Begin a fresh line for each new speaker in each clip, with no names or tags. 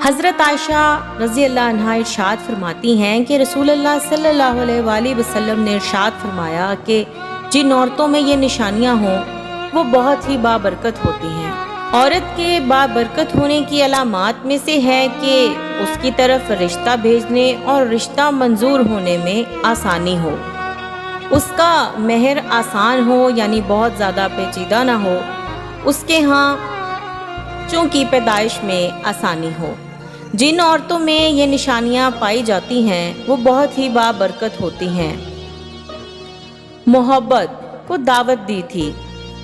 حضرت عائشہ رضی اللہ عنہا ارشاد فرماتی ہیں کہ رسول اللہ صلی اللہ علیہ وسلم نے ارشاد فرمایا کہ جن عورتوں میں یہ نشانیاں ہوں وہ بہت ہی بابرکت ہوتی ہیں۔ عورت کے بابرکت ہونے کی علامات میں سے ہے کہ اس کی طرف رشتہ بھیجنے اور رشتہ منظور ہونے میں آسانی ہو، اس کا مہر آسان ہو یعنی بہت زیادہ پیچیدہ نہ ہو، اس کے ہاں چونکہ پیدائش میں آسانی ہو۔ جن عورتوں میں یہ نشانیاں پائی جاتی ہیں وہ بہت ہی بابرکت ہوتی ہیں۔ محبت کو دعوت دی تھی۔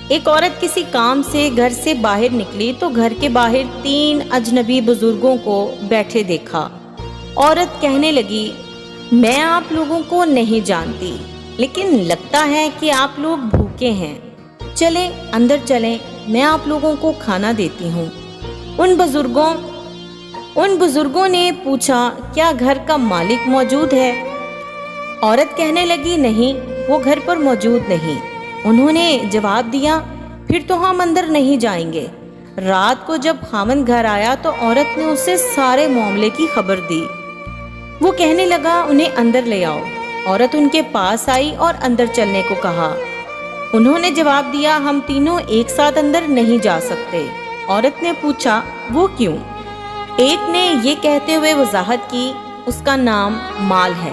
ایک عورت کسی کام سے گھر سے باہر نکلی تو گھر کے باہر 3 اجنبی بزرگوں کو بیٹھے دیکھا۔ عورت کہنے لگی، میں آپ لوگوں کو نہیں جانتی لیکن لگتا ہے کہ آپ لوگ بھوکے ہیں، چلیں اندر چلیں، میں آپ لوگوں کو کھانا دیتی ہوں۔ ان بزرگوں نے پوچھا، کیا گھر کا مالک موجود ہے؟ عورت کہنے لگی، نہیں، وہ گھر پر موجود نہیں۔ انہوں نے جواب دیا، پھر تو ہم اندر نہیں جائیں گے۔ رات کو جب خاوند گھر آیا تو عورت نے اسے سارے معاملے کی خبر دی۔ وہ کہنے لگا، انہیں اندر لے آؤ۔ عورت ان کے پاس آئی اور اندر چلنے کو کہا۔ انہوں نے جواب دیا، ہم تینوں ایک ساتھ اندر نہیں جا سکتے۔ عورت نے پوچھا، وہ کیوں؟ ایک نے یہ کہتے ہوئے وضاحت کی، اس کا نام مال ہے۔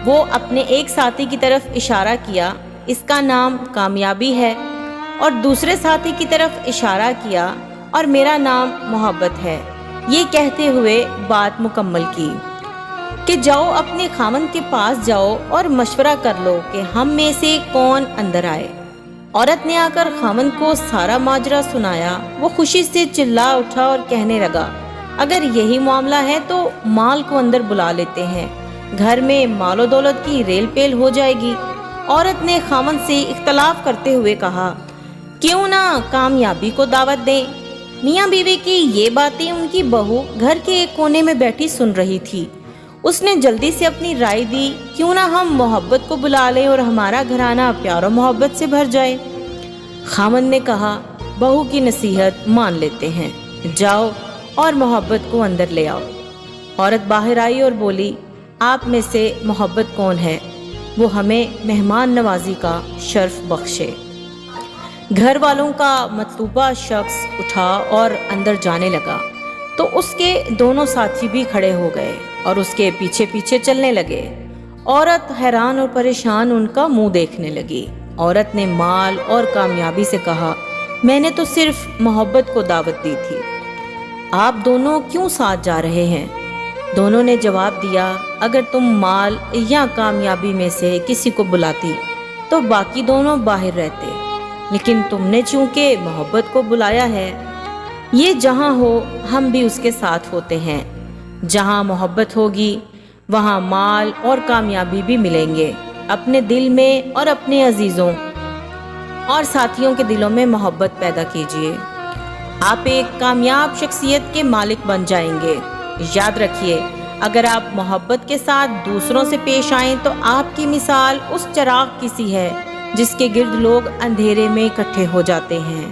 وہ اپنے ایک ساتھی کی طرف اشارہ کیا، اس کا نام کامیابی ہے، اور دوسرے ساتھی کی طرف اشارہ کیا، اور میرا نام محبت ہے۔ یہ کہتے ہوئے بات مکمل کی کہ جاؤ اپنے خاوند کے پاس جاؤ اور مشورہ کر لو کہ ہم میں سے کون اندر آئے۔ عورت نے آ کر خاوند کو سارا ماجرا سنایا۔ وہ خوشی سے چلا اٹھا اور کہنے لگا، اگر یہی معاملہ ہے تو مال کو اندر بلا لیتے ہیں، گھر میں مال و دولت کی ریل پیل ہو جائے گی۔ عورت نے خاوند سے اختلاف کرتے ہوئے کہا، کیوں نہ کامیابی کو دعوت دیں؟ میاں بیوی کی یہ باتیں ان کی بہو گھر کے ایک کونے میں بیٹھی سن رہی تھی۔ اس نے جلدی سے اپنی رائے دی، کیوں نہ ہم محبت کو بلا لیں اور ہمارا گھرانہ پیار و محبت سے بھر جائے۔ خاوند نے کہا، بہو کی نصیحت مان لیتے ہیں، جاؤ اور محبت کو اندر لے آؤ۔ عورت باہر آئی اور بولی، آپ میں سے محبت کون ہے؟ وہ ہمیں مہمان نوازی کا شرف بخشے۔ گھر والوں کا مطلوبہ شخص اٹھا اور اندر جانے لگا تو اس کے دونوں ساتھی بھی کھڑے ہو گئے اور اس کے پیچھے پیچھے چلنے لگے۔ عورت حیران اور پریشان ان کا منہ دیکھنے لگی۔ عورت نے مال اور کامیابی سے کہا، میں نے تو صرف محبت کو دعوت دی تھی، آپ دونوں کیوں ساتھ جا رہے ہیں؟ دونوں نے جواب دیا، اگر تم مال یا کامیابی میں سے کسی کو بلاتی تو باقی دونوں باہر رہتے، لیکن تم نے چونکہ محبت کو بلایا ہے، یہ جہاں ہو ہم بھی اس کے ساتھ ہوتے ہیں۔ جہاں محبت ہوگی وہاں مال اور کامیابی بھی ملیں گے۔ اپنے دل میں اور اپنے عزیزوں اور ساتھیوں کے دلوں میں محبت پیدا کیجیے، آپ ایک کامیاب شخصیت کے مالک بن جائیں گے۔ یاد رکھیے، اگر آپ محبت کے ساتھ دوسروں سے پیش آئیں تو آپ کی مثال اس چراغ کی سی ہے جس کے گرد لوگ اندھیرے میں اکٹھے ہو جاتے ہیں۔